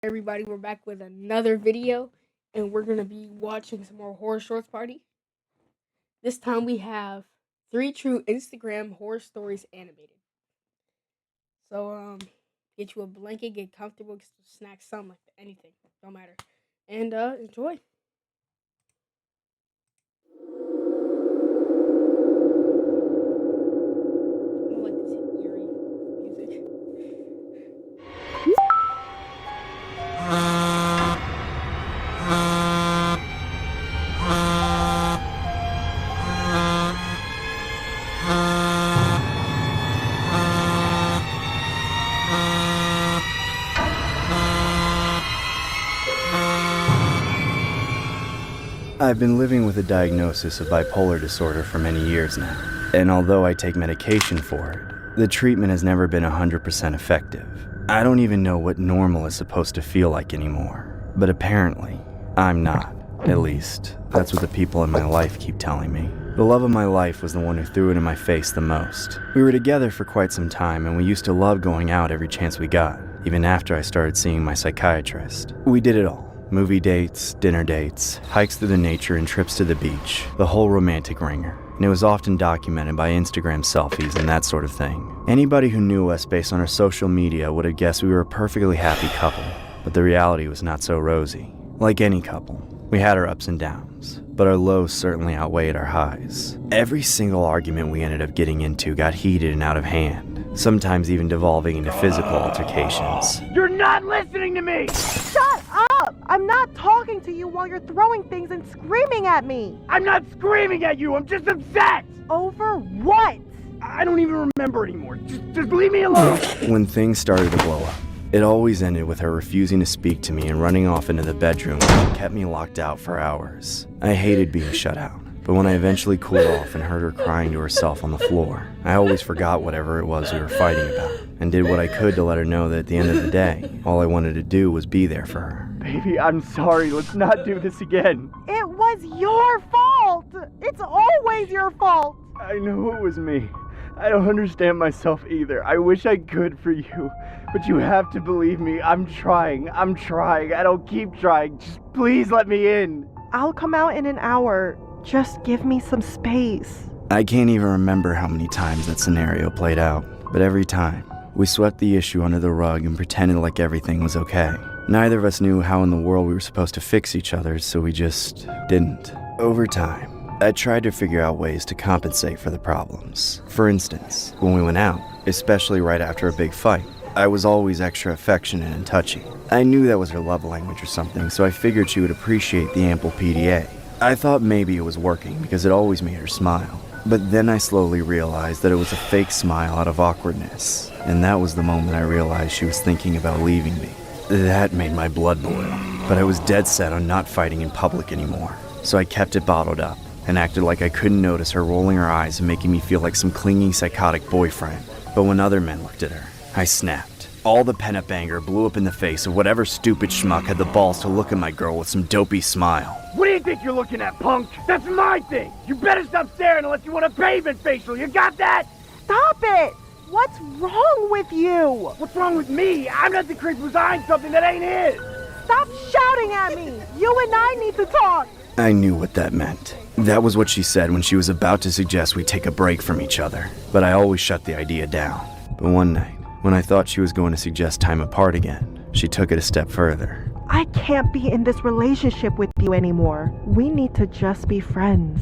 Everybody, we're back with another video, and we're gonna be watching some more horror shorts party. This time we have 3 true Instagram horror stories animated. So get you a blanket, get comfortable, get some snacks, something like that, anything, don't matter, and enjoy. I don't like this eerie music. I've been living with a diagnosis of bipolar disorder for many years now, and although I take medication for it, the treatment has never been 100% effective. I don't even know what normal is supposed to feel like anymore, but apparently, I'm not. At least, that's what the people in my life keep telling me. The love of my life was the one who threw it in my face the most. We were together for quite some time, and we used to love going out every chance we got, even after I started seeing my psychiatrist. We did it all. Movie dates, dinner dates, hikes through the nature, and trips to the beach. The whole romantic ringer. And it was often documented by Instagram selfies and that sort of thing. Anybody who knew us based on our social media would have guessed we were a perfectly happy couple. But the reality was not so rosy. Like any couple, we had our ups and downs, but our lows certainly outweighed our highs. Every single argument we ended up getting into got heated and out of hand, sometimes even devolving into physical altercations. You're not listening to me! Shut up! I'm not talking to you while you're throwing things and screaming at me! I'm not screaming at you, I'm just upset! Over what? I don't even remember anymore. Just leave me alone! When things started to blow up, it always ended with her refusing to speak to me and running off into the bedroom where she kept me locked out for hours. I hated being shut out, but when I eventually cooled off and heard her crying to herself on the floor, I always forgot whatever it was we were fighting about, and did what I could to let her know that at the end of the day, all I wanted to do was be there for her. Baby, I'm sorry. Let's not do this again. It was your fault! It's always your fault! I know it was me. I don't understand myself either. I wish I could for you, but you have to believe me. I'm trying. I don't keep trying. Just please let me in. I'll come out in an hour. Just give me some space. I can't even remember how many times that scenario played out, but every time, we swept the issue under the rug and pretended like everything was okay. Neither of us knew how in the world we were supposed to fix each other, so we just didn't. Over time, I tried to figure out ways to compensate for the problems. For instance, when we went out, especially right after a big fight, I was always extra affectionate and touchy. I knew that was her love language or something, so I figured she would appreciate the ample PDA. I thought maybe it was working because it always made her smile. But then I slowly realized that it was a fake smile out of awkwardness, and that was the moment I realized she was thinking about leaving me. That made my blood boil, but I was dead set on not fighting in public anymore, so I kept it bottled up and acted like I couldn't notice her rolling her eyes and making me feel like some clingy psychotic boyfriend. But when other men looked at her, I snapped. All the pent-up anger blew up in the face of whatever stupid schmuck had the balls to look at my girl with some dopey smile. What do you think you're looking at, punk? That's my thing. You better stop staring unless you want a pavement facial. You got that? Stop it! What's wrong with you? What's wrong with me? I'm not the creep who's eyeing something that ain't his. Stop shouting at me! You and I need to talk! I knew what that meant. That was what she said when she was about to suggest we take a break from each other, but I always shut the idea down. But one night, when I thought she was going to suggest time apart again, she took it a step further. I can't be in this relationship with you anymore. We need to just be friends.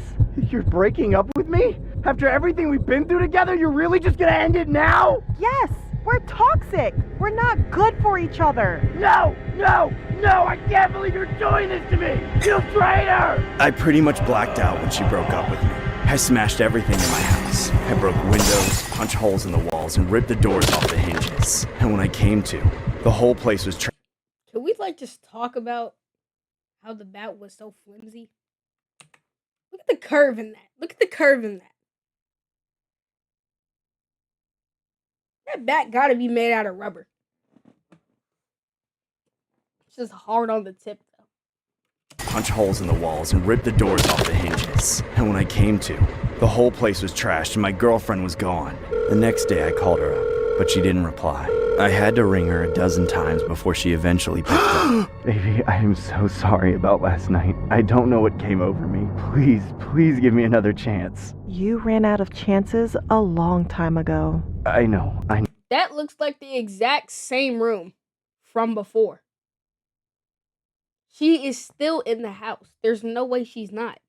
You're breaking up with me? After everything we've been through together, you're really just gonna end it now? Yes! We're toxic! We're not good for each other! No! I can't believe you're doing this to me! You traitor! I pretty much blacked out when she broke up with me. I smashed everything in my house. I broke windows, punched holes in the walls, and ripped the doors off the hinges. And when I came to, the whole place was Can we just talk about how the bat was so flimsy? Look at the curve in that. That bat gotta be made out of rubber. It's just hard on the tip, though. punch holes in the walls and rip the doors off the hinges. And when I came to, the whole place was trashed and my girlfriend was gone. The next day I called her up, but she didn't reply. I had to ring her a dozen times before she eventually picked up. Baby, I am so sorry about last night. I don't know what came over me. Please give me another chance. You ran out of chances a long time ago. I know. That looks like the exact same room from before. She is still in the house. There's no way she's not.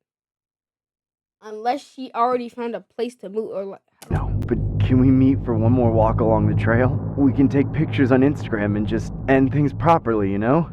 Unless she already found a place to move or like. No, but can we meet for one more walk along the trail? We can take pictures on Instagram and just end things properly, you know?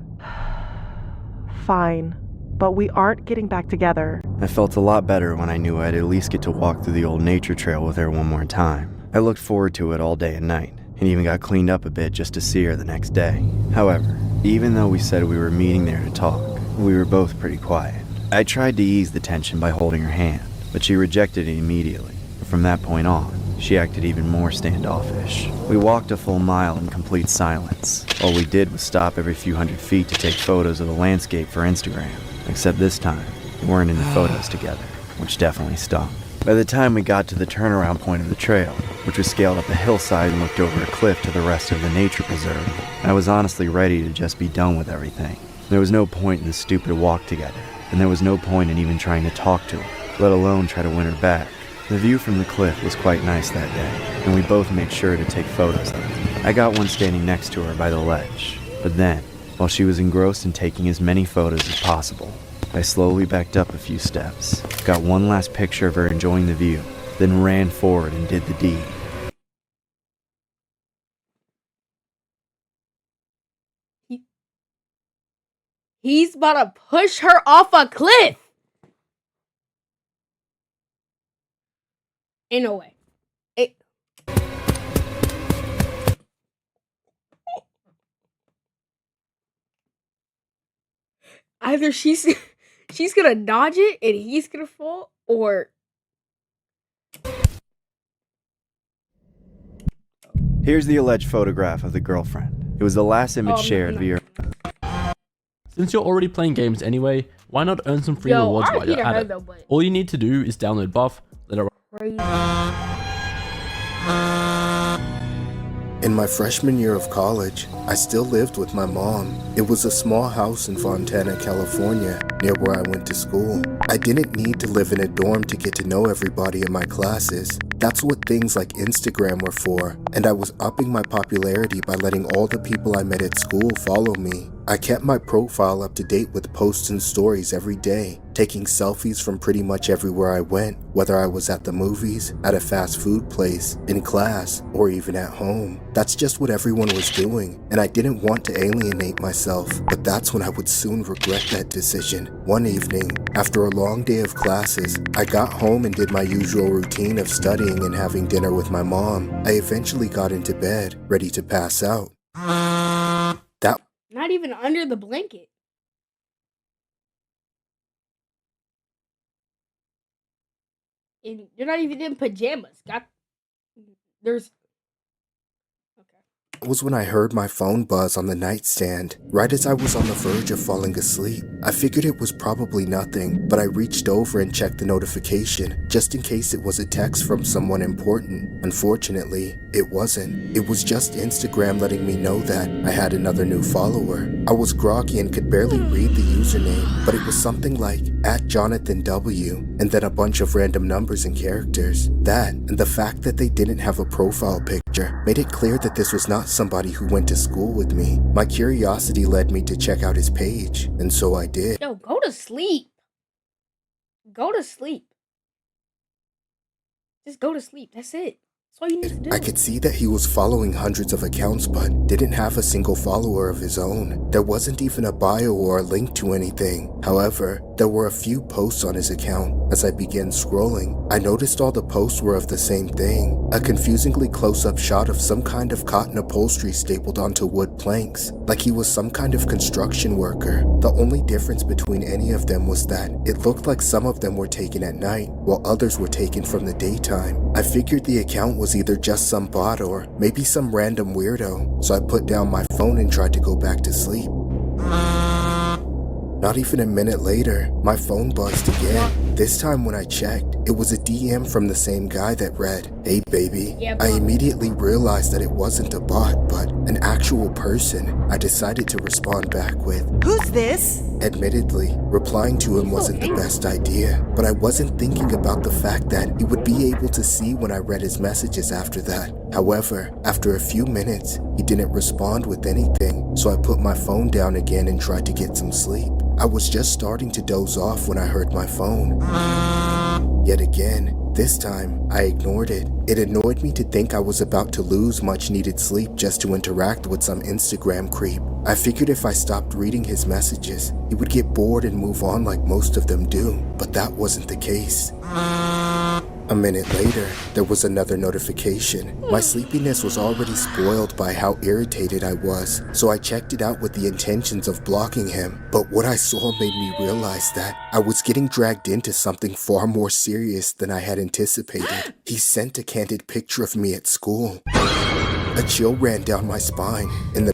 Fine, but we aren't getting back together. I felt a lot better when I knew I'd at least get to walk through the old nature trail with her one more time. I looked forward to it all day and night, and even got cleaned up a bit just to see her the next day. However, even though we said we were meeting there to talk, we were both pretty quiet. I tried to ease the tension by holding her hand, but she rejected it immediately. From that point on, she acted even more standoffish. We walked a full mile in complete silence. All we did was stop every few hundred feet to take photos of the landscape for Instagram. Except this time, we weren't in the photos together, which definitely stung. By the time we got to the turnaround point of the trail, which was scaled up a hillside and looked over a cliff to the rest of the nature preserve, I was honestly ready to just be done with everything. There was no point in this stupid walk together, and there was no point in even trying to talk to her, let alone try to win her back. The view from the cliff was quite nice that day, and we both made sure to take photos of it. I got one standing next to her by the ledge, but then, while she was engrossed in taking as many photos as possible, I slowly backed up a few steps, got one last picture of her enjoying the view, then ran forward and did the deed. He's about to push her off a cliff. Ain't no way. Either she's gonna dodge it and he's gonna fall, or Here's the alleged photograph of the girlfriend. It was the last image shared via... Since you're already playing games anyway, why not earn some free rewards while you're at it? though, but All you need to do is download Buff, let it crazy. In my freshman year of college, I still lived with my mom. It was a small house in Fontana, California, near where I went to school. I didn't need to live in a dorm to get to know everybody in my classes. That's what things like Instagram were for, and I was upping my popularity by letting all the people I met at school follow me. I kept my profile up to date with posts and stories every day, taking selfies from pretty much everywhere I went, whether I was at the movies, at a fast food place, in class, or even at home. That's just what everyone was doing, and I didn't want to alienate myself, but that's when I would soon regret that decision. One evening, after a long day of classes, I got home and did my usual routine of studying and having dinner with my mom. I eventually got into bed, ready to pass out. Not even under the blanket. And you're not even in pajamas. There's Was when I heard my phone buzz on the nightstand, right as I was on the verge of falling asleep. I figured it was probably nothing, but I reached over and checked the notification, just in case it was a text from someone important. Unfortunately, it wasn't. It was just Instagram letting me know that I had another new follower. I was groggy and could barely read the username, but it was something like @JonathanW, and then a bunch of random numbers and characters. That, and the fact that they didn't have a profile picture, made it clear that this was not somebody who went to school with me. My curiosity led me to check out his page, and so I did. Yo, go to sleep. Go to sleep. Just go to sleep. That's it. That's all you need to do. I could see that he was following hundreds of accounts but didn't have a single follower of his own. There wasn't even a bio or a link to anything. However, there were a few posts on his account. As I began scrolling, I noticed all the posts were of the same thing. A confusingly close-up shot of some kind of cotton upholstery stapled onto wood planks, like he was some kind of construction worker. The only difference between any of them was that it looked like some of them were taken at night, while others were taken from the daytime. I figured the account was either just some bot or maybe some random weirdo, so I put down my phone and tried to go back to sleep. Not even a minute later, my phone buzzed again. This time when I checked, it was a DM from the same guy that read, "Hey baby." I immediately realized that it wasn't a bot, but an actual person. I decided to respond back with, "Who's this?" Admittedly, replying to him wasn't the best idea, but I wasn't thinking about the fact that he would be able to see when I read his messages after that. However, after a few minutes, he didn't respond with anything, so I put my phone down again and tried to get some sleep. I was just starting to doze off when I heard my phone. Yet again, this time, I ignored it. It annoyed me to think I was about to lose much needed sleep just to interact with some Instagram creep. I figured if I stopped reading his messages, he would get bored and move on like most of them do, but that wasn't the case. A minute later, there was another notification. My sleepiness was already spoiled by how irritated I was, so I checked it out with the intentions of blocking him. But what I saw made me realize that I was getting dragged into something far more serious than I had anticipated. He sent a candid picture of me at school. A chill ran down my spine, and the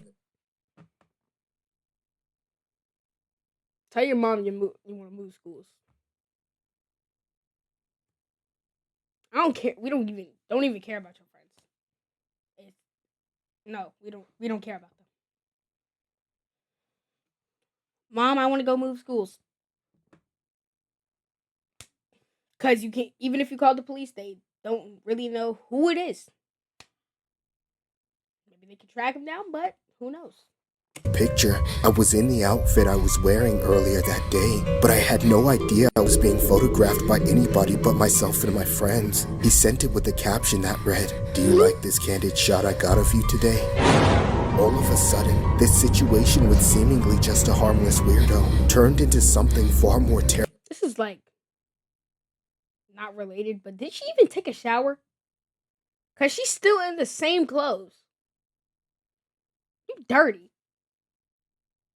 Tell your mom you want to move schools. I don't care. We don't even care about your friends. No, we don't care about them. Mom, I want to go move schools. Cause you can't. Even if you call the police, they don't really know who it is. Maybe they can track him down, but who knows? Picture, I was in the outfit I was wearing earlier that day, but I had no idea I was being photographed by anybody but myself and my friends. He sent it with a caption that read, "Do you like this candid shot I got of you today?" All of a sudden, this situation with seemingly just a harmless weirdo turned into something far more terrible. This is like not related, but did she even take a shower? Cause she's still in the same clothes. You dirty.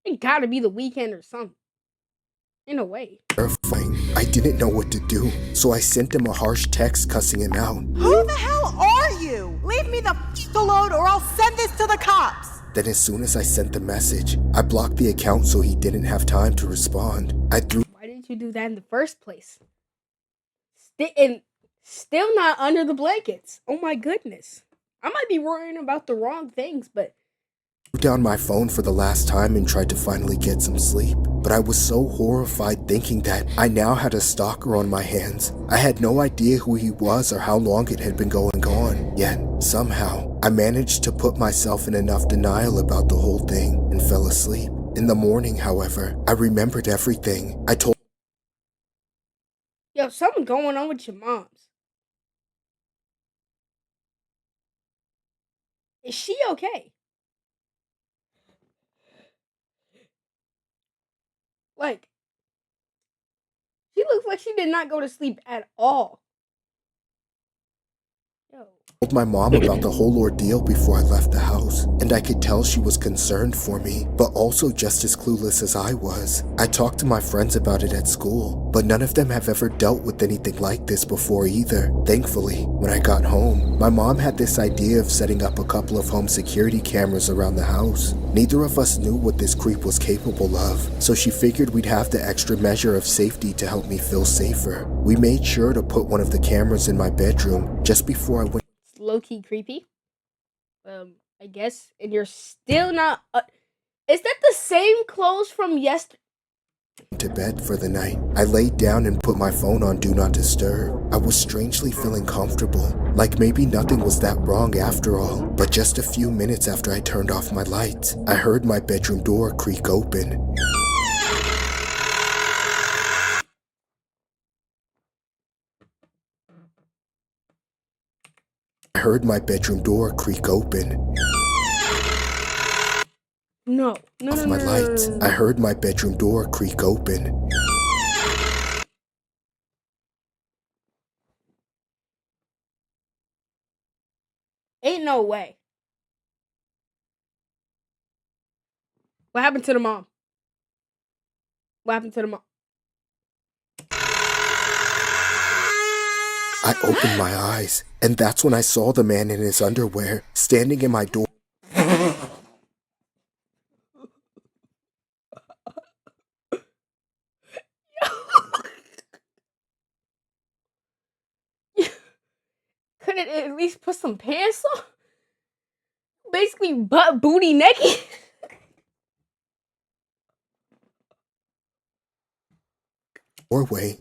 It gotta be the weekend or something. In a way. Terrifying. I didn't know what to do, so I sent him a harsh text cussing him out. "Who the hell are you? Leave me the alone or I'll send this to the cops." Then as soon as I sent the message, I blocked the account so he didn't have time to respond. Why didn't you do that in the first place? Still not under the blankets. Oh my goodness. I might be worrying about the wrong things, but threw down my phone for the last time and tried to finally get some sleep. But I was so horrified thinking that I now had a stalker on my hands. I had no idea who he was or how long it had been going on. Yet, somehow, I managed to put myself in enough denial about the whole thing and fell asleep. In the morning, however, I remembered everything. I told yo, something going on with your moms. Is she okay? Like, she looks like she did not go to sleep at all. Yo. told my mom about the whole ordeal before I left the house, and I could tell she was concerned for me, but also just as clueless as I was. I talked to my friends about it at school, but none of them have ever dealt with anything like this before either. Thankfully, when I got home, my mom had this idea of setting up a couple of home security cameras around the house. Neither of us knew what this creep was capable of, so she figured we'd have the extra measure of safety to help me feel safer. We made sure to put one of the cameras in my bedroom just before I went Low-key creepy. I guess. And you're still not... is that the same clothes from yesterday? to bed for the night. I laid down and put my phone on Do Not Disturb. I was strangely feeling comfortable, like maybe nothing was that wrong after all. But just a few minutes after I turned off my lights, I heard my bedroom door creak open. I heard my bedroom door creak open. No. Off my lights. I heard my bedroom door creak open. Ain't no way. What happened to the mom? What happened to the mom? I opened my eyes, and that's when I saw the man in his underwear standing in my door. trying to at least put some pants on? Basically butt booty naked. Doorway.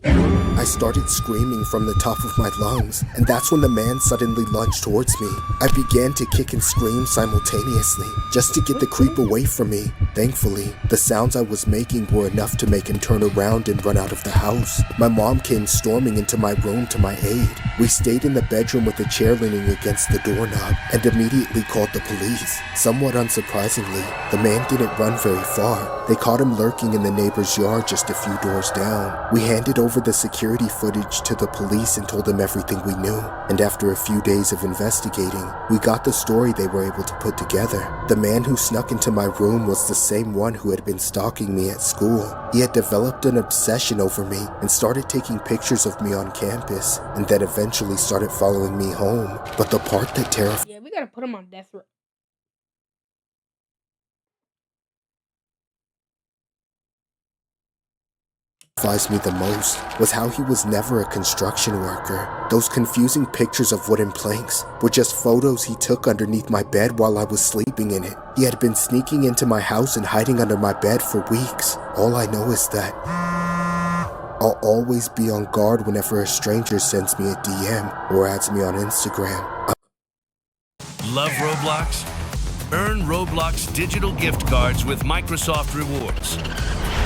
I started screaming from the top of my lungs, and that's when the man suddenly lunged towards me. I began to kick and scream simultaneously, just to get the creep away from me. Thankfully, the sounds I was making were enough to make him turn around and run out of the house. My mom came storming into my room to my aid. We stayed in the bedroom with a chair leaning against the doorknob, and immediately called the police. Somewhat unsurprisingly, the man didn't run very far. They caught him lurking in the neighbor's yard just a few doors down. We handed over the security footage to the police and told them everything we knew. And after a few days of investigating, we got the story they were able to put together. The man who snuck into my room was the same one who had been stalking me at school. He had developed an obsession over me and started taking pictures of me on campus, and then eventually started following me home. But the part that terrified Yeah, we gotta put him on death row. me the most was how he was never a construction worker. Those confusing pictures of wooden planks were just photos he took underneath my bed while I was sleeping in it. He had been sneaking into my house and hiding under my bed for weeks. All I know is that I'll always be on guard whenever a stranger sends me a DM or adds me on Instagram. Love Roblox? Earn Roblox digital gift cards with Microsoft Rewards.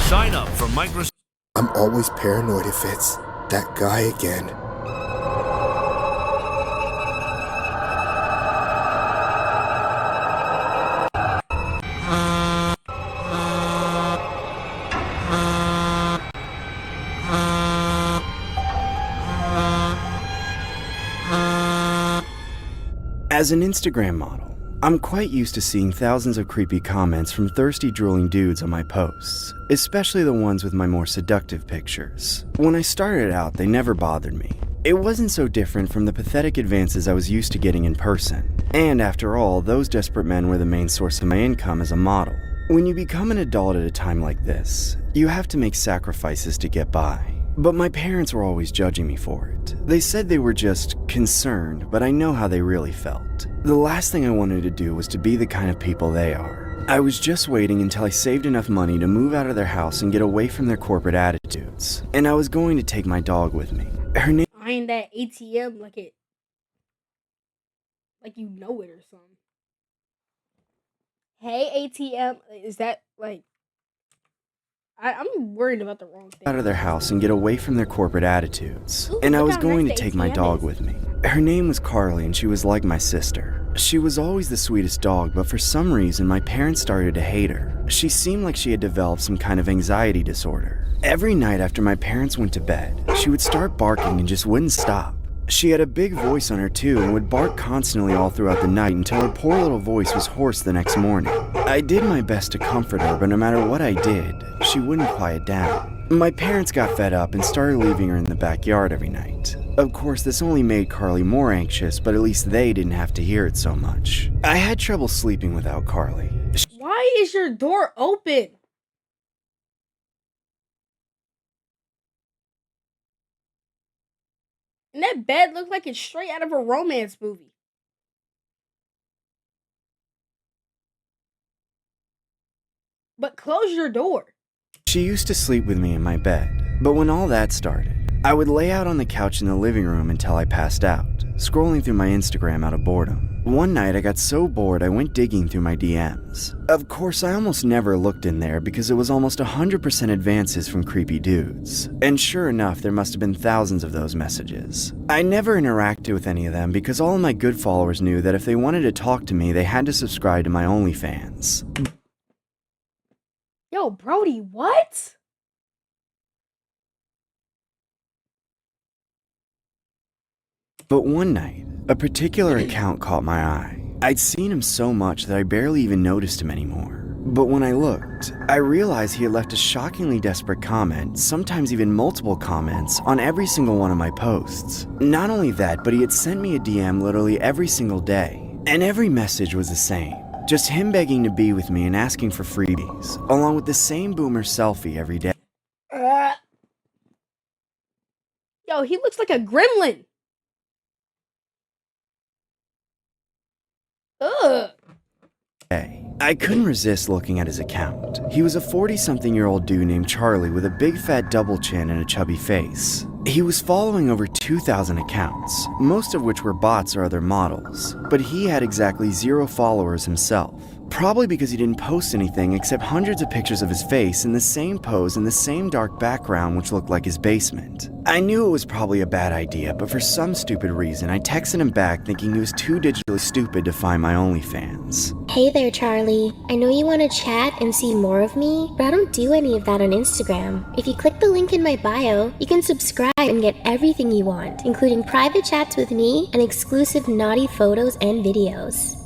Sign up for Microsoft. I'm always paranoid if it's that guy again. As an Instagram model, I'm quite used to seeing thousands of creepy comments from thirsty, drooling dudes on my posts, especially the ones with my more seductive pictures. When I started out, they never bothered me. It wasn't so different from the pathetic advances I was used to getting in person. And after all, those desperate men were the main source of my income as a model. When you become an adult at a time like this, you have to make sacrifices to get by. But my parents were always judging me for it. They said they were just concerned, but I know how they really felt. The last thing I wanted to do was to be the kind of people they are. I was just waiting until I saved enough money to move out of their house and get away from their corporate attitudes. And I was going to take my dog with me. Her name Behind that ATM like you know it or something. Hey ATM, is that like I'm worried about the wrong thing. Out of their house and get away from their corporate attitudes. Ooh, and I look was how going to nice the take my ATM dog is. with me. Her name was Carly and she was like my sister. She was always the sweetest dog, but for some reason my parents started to hate her. She seemed like she had developed some kind of anxiety disorder. Every night after my parents went to bed, she would start barking and just wouldn't stop. She had a big voice on her too and would bark constantly all throughout the night until her poor little voice was hoarse the next morning. I did my best to comfort her, but no matter what I did, she wouldn't quiet down. My parents got fed up and started leaving her in the backyard every night. Of course, this only made Carly more anxious, but at least they didn't have to hear it so much. I had trouble sleeping without Carly. Why is your door open? And that bed looked like it's straight out of a romance movie. But close your door. She used to sleep with me in my bed, but when all that started, I would lay out on the couch in the living room until I passed out, scrolling through my Instagram out of boredom. One night I got so bored I went digging through my DMs. Of course, I almost never looked in there because it was almost 100% advances from creepy dudes. And sure enough, there must have been thousands of those messages. I never interacted with any of them because all of my good followers knew that if they wanted to talk to me, they had to subscribe to my OnlyFans. Yo, Brody, what? But one night, a particular account caught my eye. I'd seen him so much that I barely even noticed him anymore. But when I looked, I realized he had left a shockingly desperate comment, sometimes even multiple comments, on every single one of my posts. Not only that, but he had sent me a DM literally every single day. And every message was the same. Just him begging to be with me and asking for freebies, along with the same boomer selfie every day. Yo, he looks like a gremlin. I couldn't resist looking at his account. He was a 40-something-year-old dude named Charlie with a big fat double chin and a chubby face. He was following over 2,000 accounts, most of which were bots or other models, but he had exactly 0 followers himself. Probably because he didn't post anything except hundreds of pictures of his face in the same pose in the same dark background which looked like his basement. I knew it was probably a bad idea, but for some stupid reason I texted him back thinking he was too digitally stupid to find my OnlyFans. Hey there, Charlie. I know you want to chat and see more of me, but I don't do any of that on Instagram. If you click the link in my bio, you can subscribe and get everything you want, including private chats with me and exclusive naughty photos and videos.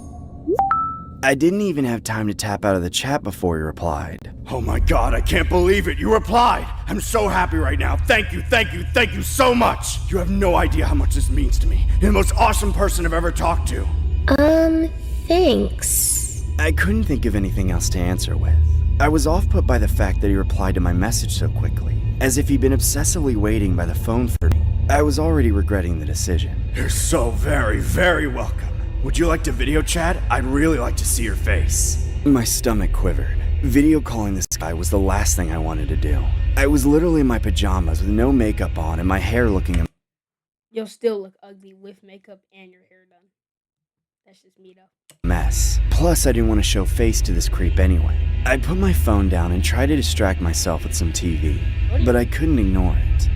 I didn't even have time to tap out of the chat before he replied. Oh my god, I can't believe it. You replied. I'm so happy right now. Thank you so much. You have no idea how much this means to me. You're the most awesome person I've ever talked to. Thanks. I couldn't think of anything else to answer with. I was off-put by the fact that he replied to my message so quickly, as if he'd been obsessively waiting by the phone for me. I was already regretting the decision. You're so very, very welcome. Would you like to video chat? I'd really like to see your face. My stomach quivered. Video calling this guy was the last thing I wanted to do. I was literally in my pajamas with no makeup on and my hair looking You'll still look ugly with makeup and your hair done. That's just me though. Mess. Plus, I didn't want to show face to this creep anyway. I put my phone down and tried to distract myself with some TV, but I couldn't ignore it.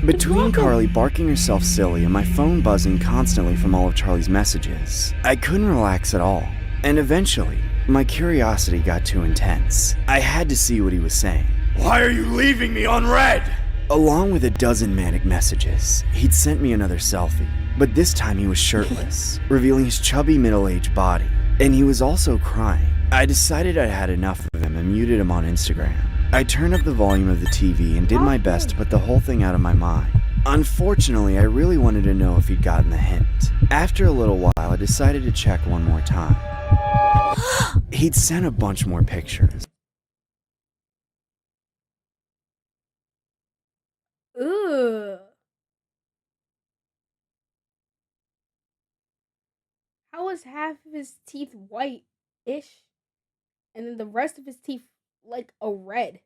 Between Carly barking herself silly and my phone buzzing constantly from all of Charlie's messages, I couldn't relax at all. And eventually, my curiosity got too intense. I had to see what he was saying. Why are you leaving me on red? Along with a dozen manic messages, he'd sent me another selfie, but this time he was shirtless, revealing his chubby middle-aged body. And he was also crying. I decided I'd had enough of him and muted him on Instagram. I turned up the volume of the TV and did my best to put the whole thing out of my mind. Unfortunately, I really wanted to know if he'd gotten the hint. After a little while, I decided to check one more time. He'd sent a bunch more pictures. Ugh. How was half of his teeth white-ish, and then the rest of his teeth like a red?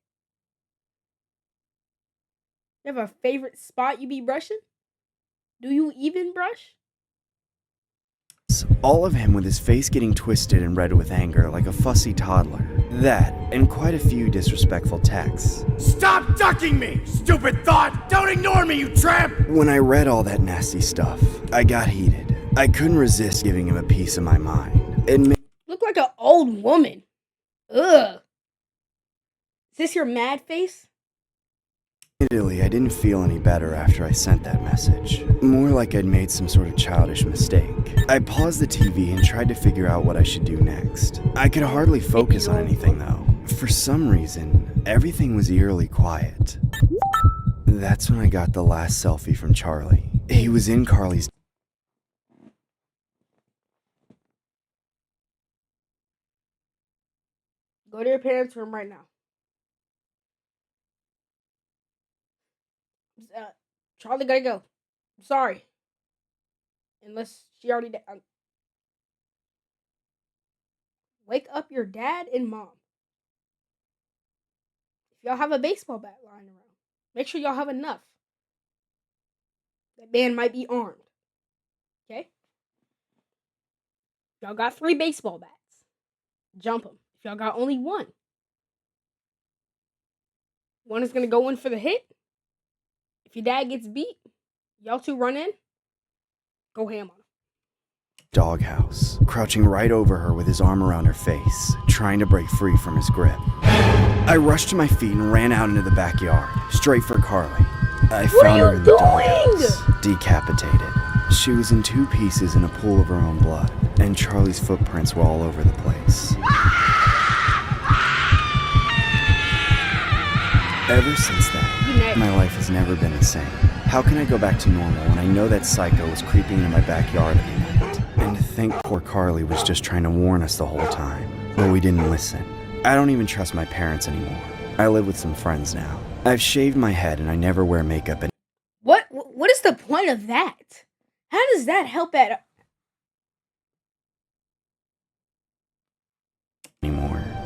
You have a favorite spot you be brushing? Do you even brush? All of him with his face getting twisted and red with anger like a fussy toddler. That, and quite a few disrespectful texts. Stop ducking me, stupid thought! Don't ignore me, you tramp! When I read all that nasty stuff, I got heated. I couldn't resist giving him a piece of my mind. Look like an old woman. Ugh. Is this your mad face? Admittedly, I didn't feel any better after I sent that message. More like I'd made some sort of childish mistake. I paused the TV and tried to figure out what I should do next. I could hardly focus on anything though. For some reason, everything was eerily quiet. That's when I got the last selfie from Charlie. He was in Carly's. Go to your parents' room right now. Charlie gotta go. I'm sorry. Unless she already did. Wake up your dad and mom. If y'all have a baseball bat lying around, make sure y'all have enough. That man might be armed. Okay? Y'all got 3 baseball bats. Jump them. If y'all got only one is gonna go in for the hit. If your dad gets beat, y'all 2 run in, go ham on him. Doghouse, crouching right over her with his arm around her face, trying to break free from his grip. I rushed to my feet and ran out into the backyard, straight for Carly. I found her in the doghouse, decapitated. She was in 2 pieces in a pool of her own blood, and Charlie's footprints were all over the place. Ever since then, my life has never been the same. How can I go back to normal when I know that psycho was creeping into my backyard every night? And to think poor Carly was just trying to warn us the whole time, but we didn't listen. I don't even trust my parents anymore. I live with some friends now. I've shaved my head and I never wear makeup anymore. What is the point of that? How does that help at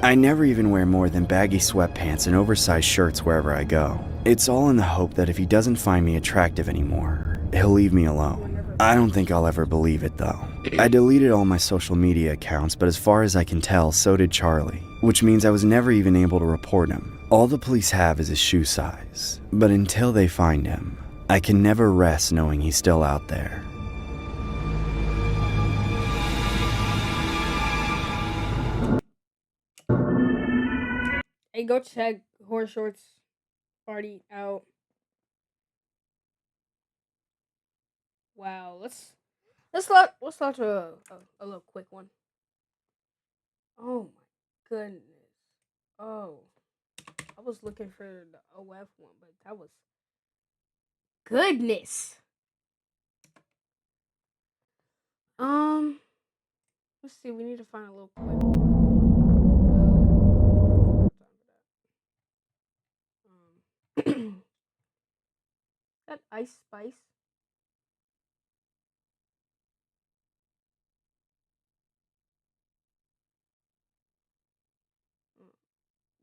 I never even wear more than baggy sweatpants and oversized shirts wherever I go. It's all in the hope that if he doesn't find me attractive anymore, he'll leave me alone. I don't think I'll ever believe it though. I deleted all my social media accounts, but as far as I can tell, so did Charlie, which means I was never even able to report him. All the police have is his shoe size, but until they find him, I can never rest knowing he's still out there. Hey, go check Horror Shorts Party out. Wow, let's launch a little quick one. Oh my goodness. Oh, I was looking for the OF one, but that was goodness. Let's see. We need to find a little quick. That Ice Spice. Wow.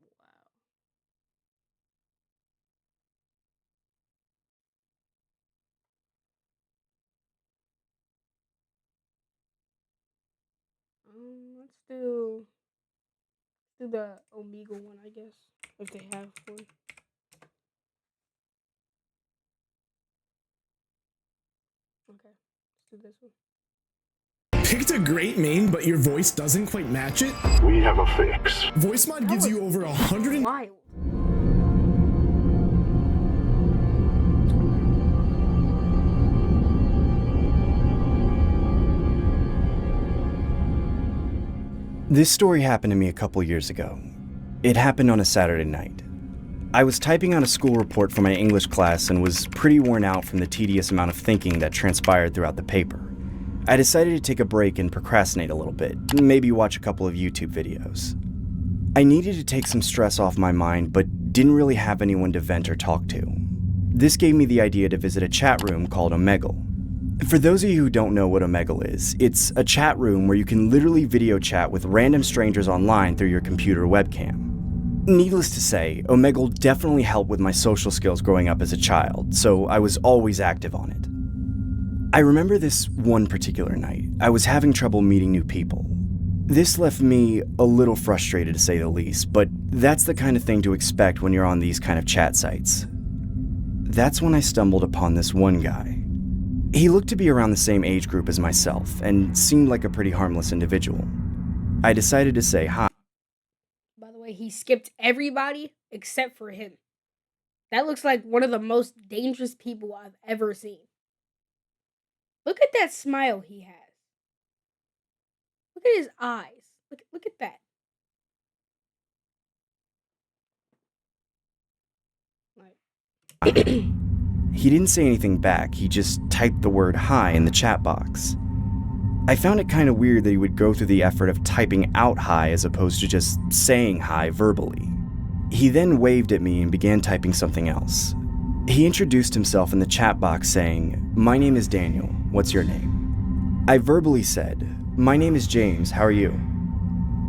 Let's do the Omega one, I guess, if they have one. Okay, let's do this one. Picked a great main, but your voice doesn't quite match it? We have a fix. Voice mod gives you over 100 and... Wild. This story happened to me a couple years ago. It happened on a Saturday night. I was typing out a school report for my English class and was pretty worn out from the tedious amount of thinking that transpired throughout the paper. I decided to take a break and procrastinate a little bit, maybe watch a couple of YouTube videos. I needed to take some stress off my mind, but didn't really have anyone to vent or talk to. This gave me the idea to visit a chat room called Omegle. For those of you who don't know what Omegle is, it's a chat room where you can literally video chat with random strangers online through your computer webcam. Needless to say, Omegle definitely helped with my social skills growing up as a child, so I was always active on it. I remember this one particular night. I was having trouble meeting new people. This left me a little frustrated to say the least, but that's the kind of thing to expect when you're on these kind of chat sites. That's when I stumbled upon this one guy. He looked to be around the same age group as myself and seemed like a pretty harmless individual. I decided to say hi. By the way, he skipped everybody except for him. That looks like one of the most dangerous people I've ever seen. Look at that smile he has. Look at his eyes. Look at that. Like He didn't say anything back, he just typed the word hi in the chat box. I found it kind of weird that he would go through the effort of typing out hi as opposed to just saying hi verbally. He then waved at me and began typing something else. He introduced himself in the chat box saying, "My name is Daniel, what's your name?" I verbally said, "My name is James, how are you?"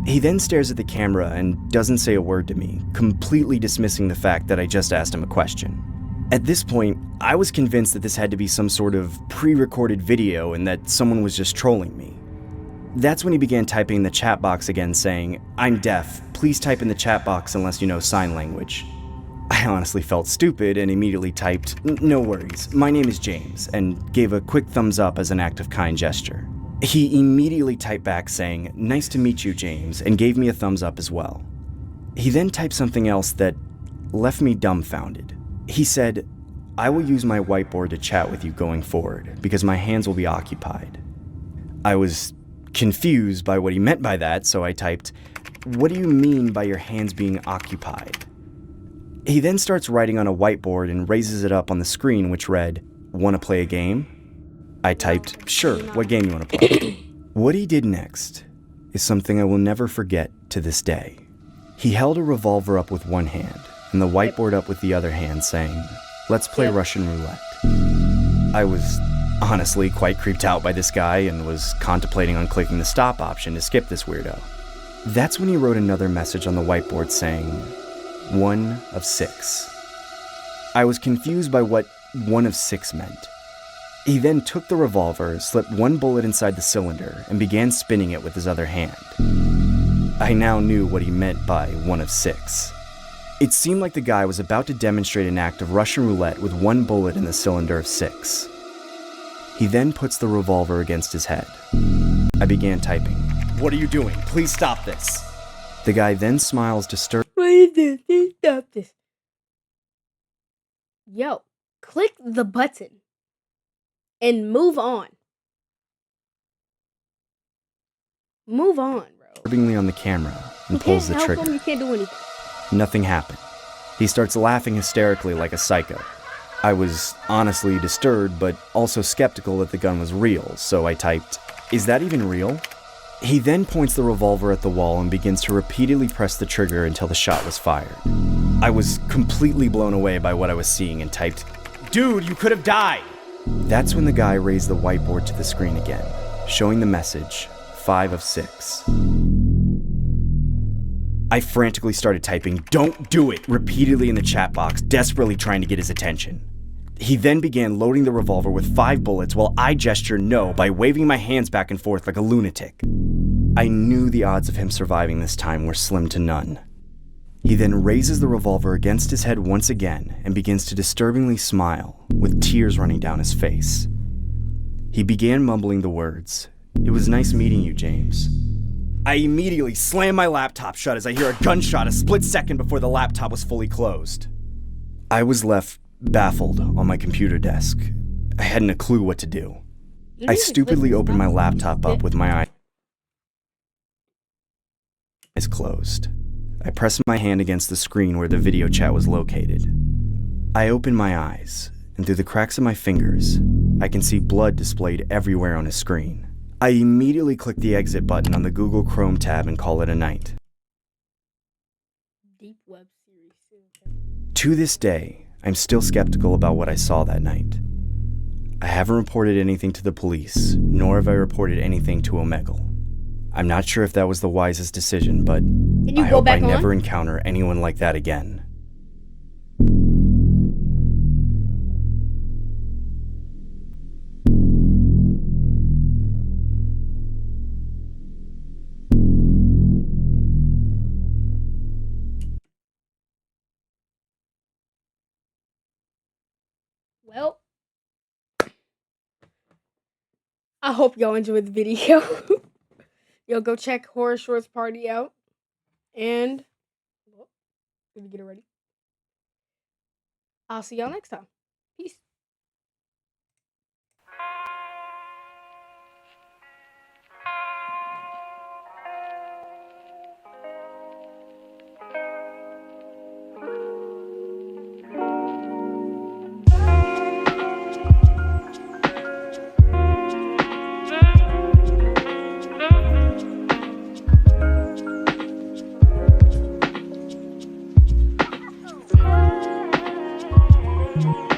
He then stares at the camera and doesn't say a word to me, completely dismissing the fact that I just asked him a question. At this point, I was convinced that this had to be some sort of pre-recorded video and that someone was just trolling me. That's when he began typing in the chat box again saying, "I'm deaf, please type in the chat box unless you know sign language." I honestly felt stupid and immediately typed, "No worries, my name is James," and gave a quick thumbs up as an act of kind gesture. He immediately typed back saying, "Nice to meet you, James," and gave me a thumbs up as well. He then typed something else that left me dumbfounded. He said, "I will use my whiteboard to chat with you going forward because my hands will be occupied." I was confused by what he meant by that, so I typed, "What do you mean by your hands being occupied?" He then starts writing on a whiteboard and raises it up on the screen, which read, "Want to play a game?" I typed, "Sure, what game you want to play?" What he did next is something I will never forget to this day. He held a revolver up with one hand and the whiteboard up with the other hand, saying, "Let's play Russian roulette." I was honestly quite creeped out by this guy and was contemplating on clicking the stop option to skip this weirdo. That's when he wrote another message on the whiteboard saying, 1 of 6. I was confused by what 1 of 6 meant. He then took the revolver, slipped 1 bullet inside the cylinder, and began spinning it with his other hand. I now knew what he meant by 1 of 6. It seemed like the guy was about to demonstrate an act of Russian roulette with 1 bullet in the cylinder of 6. He then puts the revolver against his head. I began typing. What are you doing? Please stop this. The guy then smiles disturbed. What is this? Please stop this. Yo, click the button and move on. Move on, bro. Disturbingly on the camera and pulls the trigger. You can't do anything. Nothing happened. He starts laughing hysterically like a psycho. I was honestly disturbed, but also skeptical that the gun was real, so I typed, "Is that even real?" He then points the revolver at the wall and begins to repeatedly press the trigger until the shot was fired. I was completely blown away by what I was seeing and typed, "Dude, you could have died!" That's when the guy raised the whiteboard to the screen again, showing the message, 5 of 6. I frantically started typing, "Don't do it," repeatedly in the chat box, desperately trying to get his attention. He then began loading the revolver with 5 bullets while I gestured no by waving my hands back and forth like a lunatic. I knew the odds of him surviving this time were slim to none. He then raises the revolver against his head once again and begins to disturbingly smile, with tears running down his face. He began mumbling the words, "It was nice meeting you, James." I immediately slammed my laptop shut as I hear a gunshot a split second before the laptop was fully closed. I was left baffled on my computer desk. I hadn't a clue what to do. I stupidly opened my laptop up with my eyes closed. I pressed my hand against the screen where the video chat was located. I opened my eyes, and through the cracks of my fingers, I can see blood displayed everywhere on his screen. I immediately click the exit button on the Google Chrome tab and call it a night. Deep web series. To this day, I'm still skeptical about what I saw that night. I haven't reported anything to the police, nor have I reported anything to Omegle. I'm not sure if that was the wisest decision, but I hope I never encounter anyone like that again. Well, I hope y'all enjoyed the video. Yo, go check Horror Shorts Party out. And, let me get it ready. I'll see y'all next time. Peace. Thank you.